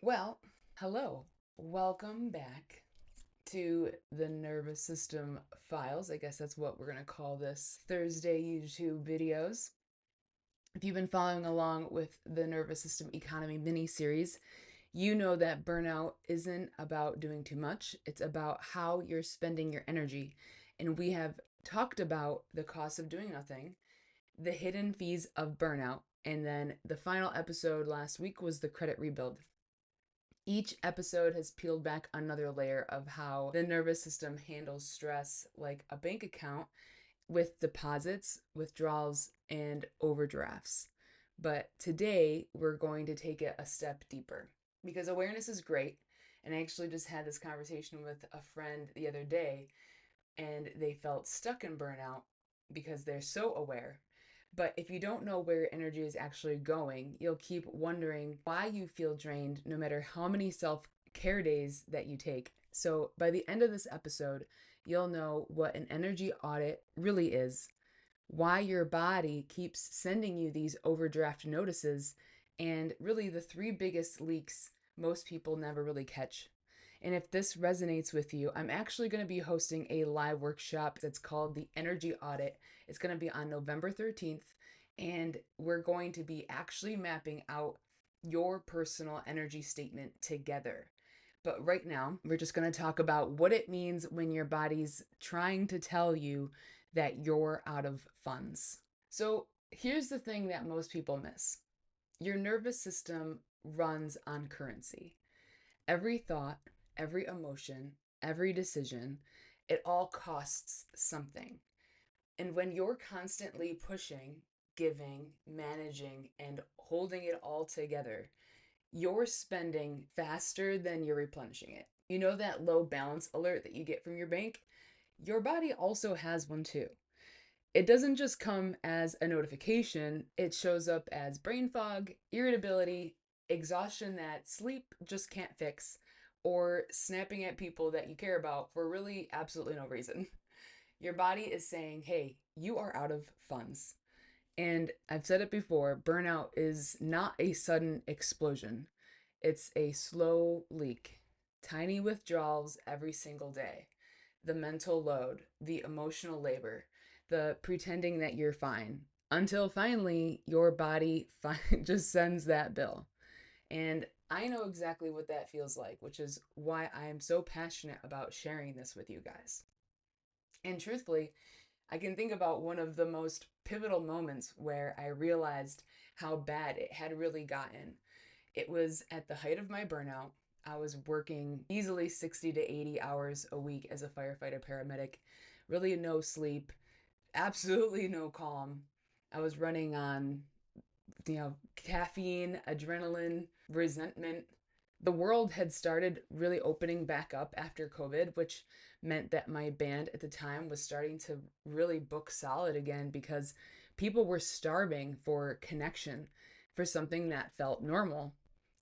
Well, hello. Welcome back to the Nervous System Files. I guess that's what we're going to call this Thursday YouTube videos. If you've been following along with the Nervous System Economy mini series, you know that burnout isn't about doing too much, it's about how you're spending your energy. And we have talked about the cost of doing nothing, the hidden fees of burnout, and then the final episode last week was the credit rebuild. Each episode has peeled back another layer of how the nervous system handles stress like a bank account with deposits, withdrawals, and overdrafts. But today we're going to take it a step deeper because awareness is great. And I actually just had this conversation with a friend the other day, and they felt stuck in burnout because they're so aware. But if you don't know where your energy is actually going, you'll keep wondering why you feel drained no matter how many self care days that you take. So, by the end of this episode, you'll know what an energy audit really is, why your body keeps sending you these overdraft notices, and really the three biggest leaks most people never really catch. And if this resonates with you, I'm actually going to be hosting a live workshop that's called the Energy Audit. It's going to be on November 13th, and we're going to be actually mapping out your personal energy statement together. But right now, we're just going to talk about what it means when your body's trying to tell you that you're out of funds. So, here's the thing that most people miss: your nervous system runs on currency. Every thought, every emotion, every decision, it all costs something. And when you're constantly pushing, giving, managing, and holding it all together, you're spending faster than you're replenishing it. You know that low balance alert that you get from your bank? Your body also has one too. It doesn't just come as a notification, it shows up as brain fog, irritability, exhaustion that sleep just can't fix, or snapping at people that you care about for really absolutely no reason. Your body is saying, hey, you are out of funds. And I've said it before, burnout is not a sudden explosion. It's a slow leak, tiny withdrawals every single day. The mental load, the emotional labor, the pretending that you're fine, until finally your body just sends that bill. And I know exactly what that feels like, which is why I am so passionate about sharing this with you guys. And truthfully, I can think about one of the most pivotal moments where I realized how bad it had really gotten. It was at the height of my burnout. I was working easily 60 to 80 hours a week as a firefighter paramedic, really no sleep, absolutely no calm. I was running on, caffeine, adrenaline, resentment. The world had started really opening back up after COVID, which meant that my band at the time was starting to really book solid again because people were starving for connection, for something that felt normal.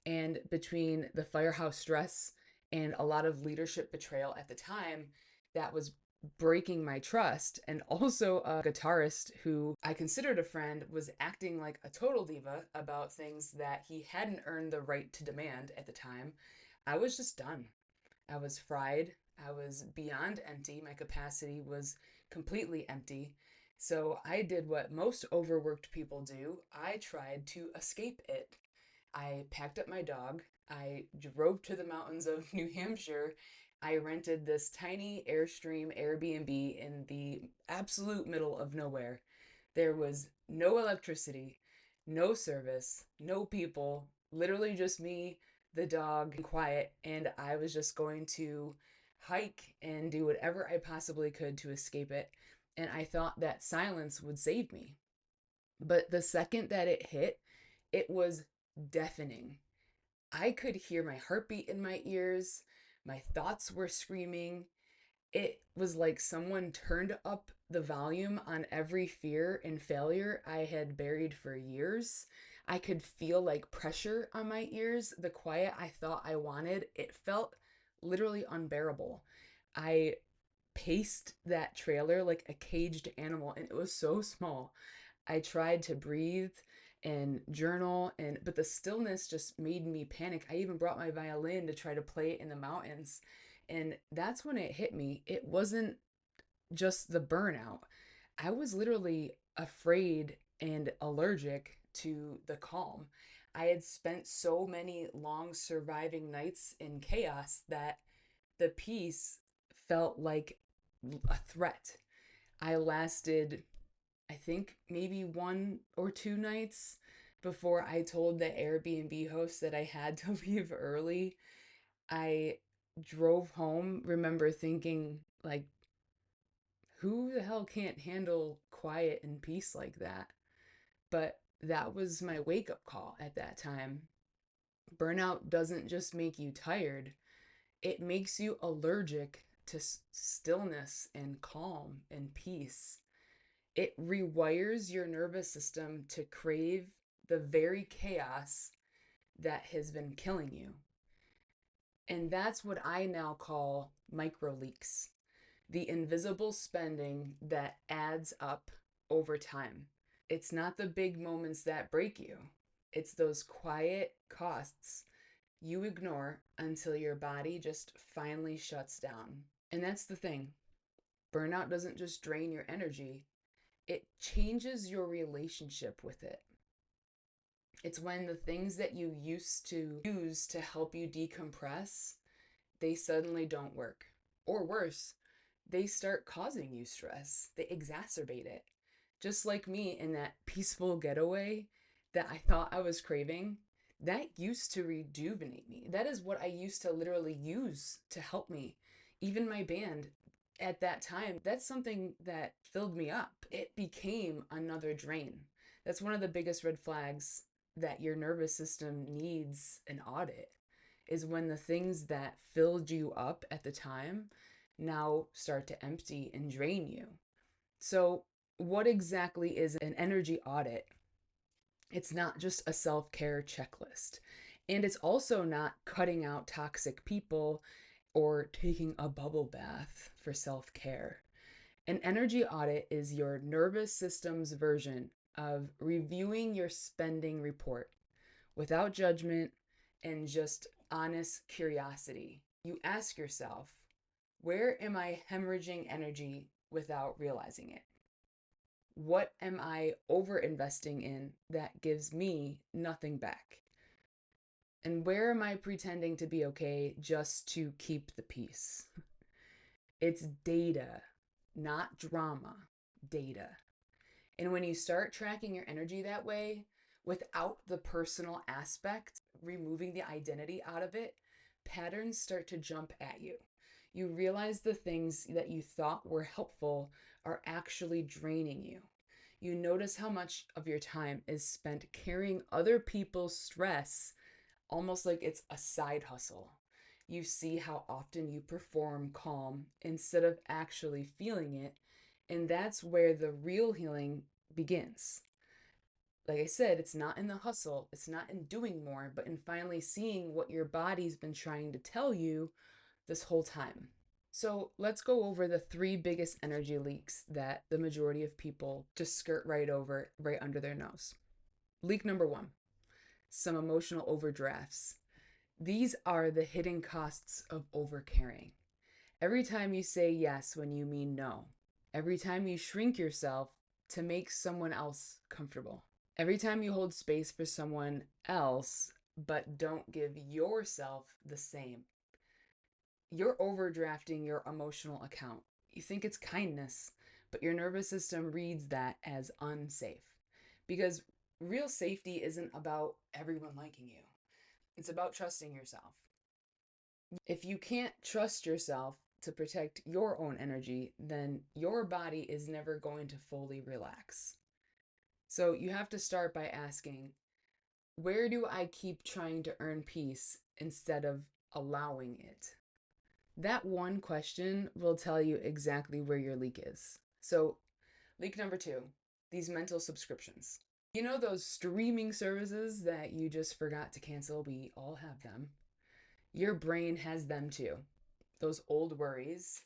And between the firehouse stress and a lot of leadership betrayal at the time, that was breaking my trust. And also, a guitarist who I considered a friend was acting like a total diva about things that he hadn't earned the right to demand at the time. I was just done. I was fried. I was beyond empty. My capacity was completely empty. So I did what most overworked people do: I tried to escape it. I packed up my dog. I drove to the mountains of New Hampshire. I rented this tiny Airstream Airbnb in the absolute middle of nowhere. There was no electricity, no service, no people, literally just me, the dog, and quiet. And I was just going to hike and do whatever I possibly could to escape it. And I thought that silence would save me. But the second that it hit, it was deafening. I could hear my heartbeat in my ears. My thoughts were screaming. It was like someone turned up the volume on every fear and failure I had buried for years. I could feel like pressure on my ears. The quiet I thought I wanted, it felt literally unbearable. I paced that trailer like a caged animal, and it was so small. I tried to breathe and journal, but the stillness just made me panic. I even brought my violin to try to play it in the mountains. And that's when it hit me. It wasn't just the burnout. I was literally afraid and allergic to the calm. I had spent so many long surviving nights in chaos that the peace felt like a threat. I lasted, I think, maybe 1 or 2 nights before I told the Airbnb host that I had to leave early. I drove home, remember thinking, like, who the hell can't handle quiet and peace like that? But that was my wake up call at that time. Burnout doesn't just make you tired, it makes you allergic to stillness and calm and peace. It rewires your nervous system to crave the very chaos that has been killing you. And that's what I now call micro leaks, the invisible spending that adds up over time. It's not the big moments that break you, it's those quiet costs you ignore until your body just finally shuts down. And that's the thing, burnout doesn't just drain your energy, it changes your relationship with it. It's when the things that you used to use to help you decompress, they suddenly don't work. Or worse, they start causing you stress. They exacerbate it. Just like me in that peaceful getaway that I thought I was craving, that used to rejuvenate me. That is what I used to literally use to help me. Even my band at that time, that's something that filled me up. It became another drain. That's one of the biggest red flags that your nervous system needs an audit, is when the things that filled you up at the time now start to empty and drain you. So, what exactly is an energy audit? It's not just a self care checklist. And it's also not cutting out toxic people or taking a bubble bath for self care. An energy audit is your nervous system's version of reviewing your spending report without judgment and just honest curiosity. You ask yourself, where am I hemorrhaging energy without realizing it? What am I over investing in that gives me nothing back? And where am I pretending to be okay just to keep the peace? It's data, not drama, data. And when you start tracking your energy that way, without the personal aspect, removing the identity out of it, patterns start to jump at you. You realize the things that you thought were helpful are actually draining you. You notice how much of your time is spent carrying other people's stress, almost like it's a side hustle. You see how often you perform calm instead of actually feeling it. And that's where the real healing begins. Like I said, it's not in the hustle, it's not in doing more, but in finally seeing what your body's been trying to tell you this whole time. So let's go over the 3 biggest energy leaks that the majority of people just skirt right over, right under their nose. Leak number 1, some emotional overdrafts. These are the hidden costs of overcaring. Every time you say yes when you mean no, every time you shrink yourself to make someone else comfortable, every time you hold space for someone else but don't give yourself the same, you're overdrafting your emotional account. You think it's kindness, but your nervous system reads that as unsafe. Because real safety isn't about everyone liking you, it's about trusting yourself. If you can't trust yourself to protect your own energy, then your body is never going to fully relax. So you have to start by asking, where do I keep trying to earn peace instead of allowing it? That one question will tell you exactly where your leak is. So, leak number 2, these mental subscriptions. You know those streaming services that you just forgot to cancel? We all have them. Your brain has them too. Those old worries,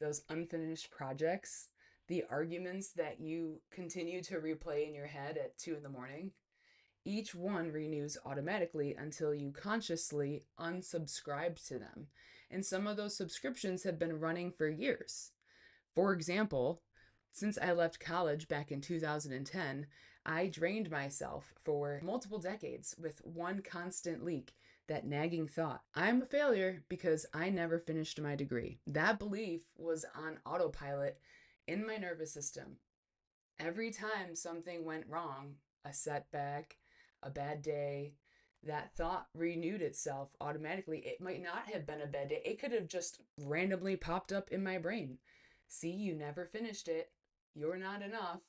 those unfinished projects, the arguments that you continue to replay in your head at 2 in the morning. Each one renews automatically until you consciously unsubscribe to them. And some of those subscriptions have been running for years. For example, since I left college back in 2010, I drained myself for multiple decades with one constant leak, that nagging thought: I'm a failure because I never finished my degree. That belief was on autopilot in my nervous system. Every time something went wrong, a setback, a bad day, that thought renewed itself automatically. It might not have been a bad day. It could have just randomly popped up in my brain. See, you never finished it. You're not enough.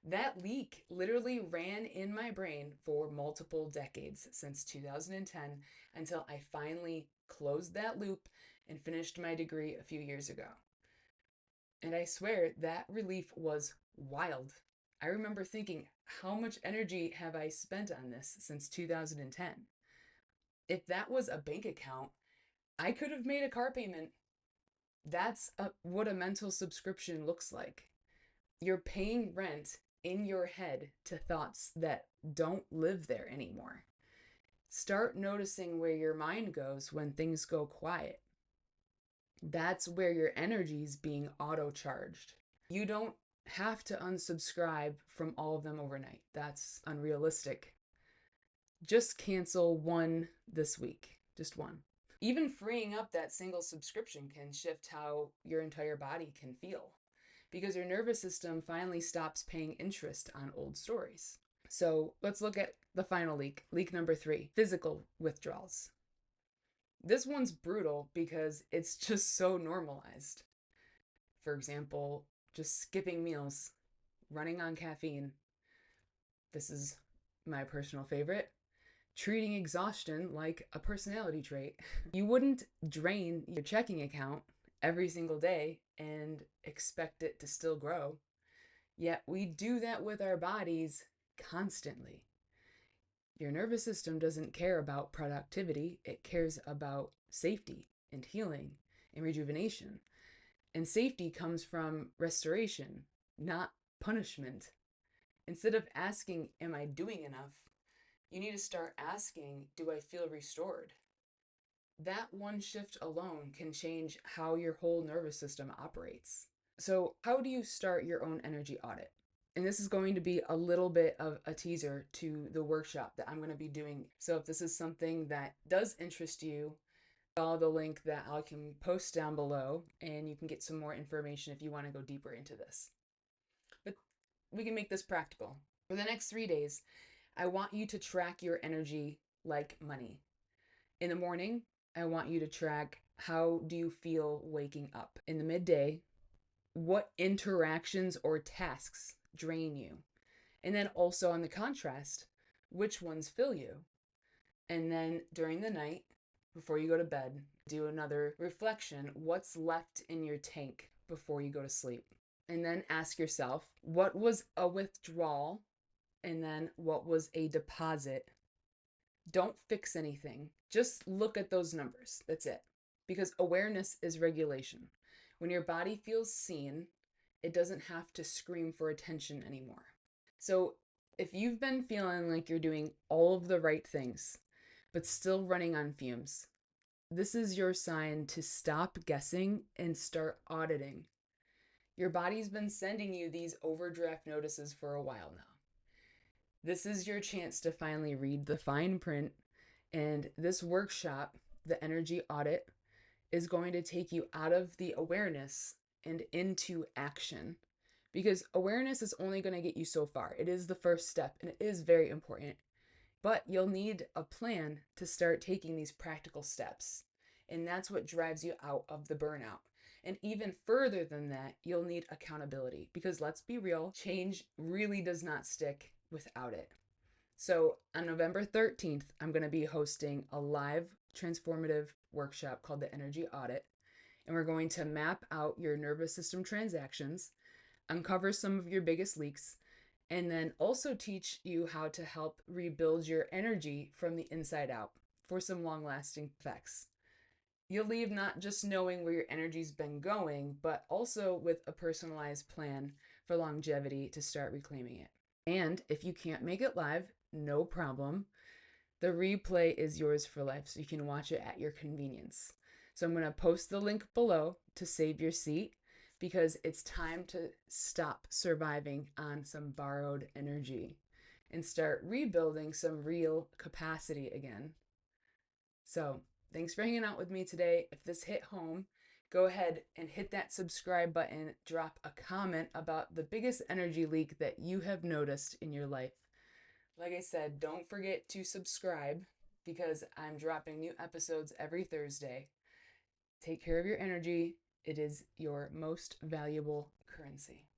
That leak literally ran in my brain for multiple decades since 2010 until I finally closed that loop and finished my degree a few years ago. And I swear that relief was wild. I remember thinking, how much energy have I spent on this since 2010? If that was a bank account, I could have made a car payment. That's what a mental subscription looks like. You're paying rent in your head to thoughts that don't live there anymore. Start noticing where your mind goes when things go quiet. That's where your energy is being auto-charged. You don't have to unsubscribe from all of them overnight. That's unrealistic. Just cancel one this week. Just one. Even freeing up that single subscription can shift how your entire body can feel, because your nervous system finally stops paying interest on old stories. So let's look at the final leak. Leak number 3, physical withdrawals. This one's brutal because it's just so normalized. For example, just skipping meals, running on caffeine. This is my personal favorite. Treating exhaustion like a personality trait. You wouldn't drain your checking account every single day and expect it to still grow. Yet we do that with our bodies constantly. Your nervous system doesn't care about productivity. It cares about safety and healing and rejuvenation. And safety comes from restoration, not punishment. Instead of asking, am I doing enough? You need to start asking, do I feel restored? That one shift alone can change how your whole nervous system operates. So, how do you start your own energy audit? And this is going to be a little bit of a teaser to the workshop that I'm going to be doing. So, if this is something that does interest you, follow the link that I can post down below, and you can get some more information if you want to go deeper into this. But we can make this practical. For the next 3 days, I want you to track your energy like money. In the morning, I want you to track, how do you feel waking up? In the midday, what interactions or tasks drain you? And then also on the contrast, which ones fill you? And then during the night, before you go to bed, do another reflection. What's left in your tank before you go to sleep? And then ask yourself, what was a withdrawal? And then what was a deposit? Don't fix anything. Just look at those numbers. That's it. Because awareness is regulation. When your body feels seen, it doesn't have to scream for attention anymore. So if you've been feeling like you're doing all of the right things, but still running on fumes, this is your sign to stop guessing and start auditing. Your body's been sending you these overdraft notices for a while now. This is your chance to finally read the fine print, and this workshop, the Energy Audit, is going to take you out of the awareness and into action, because awareness is only going to get you so far. It is the first step, and it is very important, but you'll need a plan to start taking these practical steps, and that's what drives you out of the burnout. And even further than that, you'll need accountability, because let's be real, change really does not stick without it. So on November 13th, I'm going to be hosting a live transformative workshop called the Energy Audit. And we're going to map out your nervous system transactions, uncover some of your biggest leaks, and then also teach you how to help rebuild your energy from the inside out for some long-lasting effects. You'll leave not just knowing where your energy's been going, but also with a personalized plan for longevity to start reclaiming it. And if you can't make it live, no problem. The replay is yours for life, so you can watch it at your convenience. So I'm going to post the link below to save your seat because it's time to stop surviving on some borrowed energy and start rebuilding some real capacity again. So, thanks for hanging out with me today. If this hit home, go ahead and hit that subscribe button, drop a comment about the biggest energy leak that you have noticed in your life. Like I said, don't forget to subscribe because I'm dropping new episodes every Thursday. Take care of your energy. It is your most valuable currency.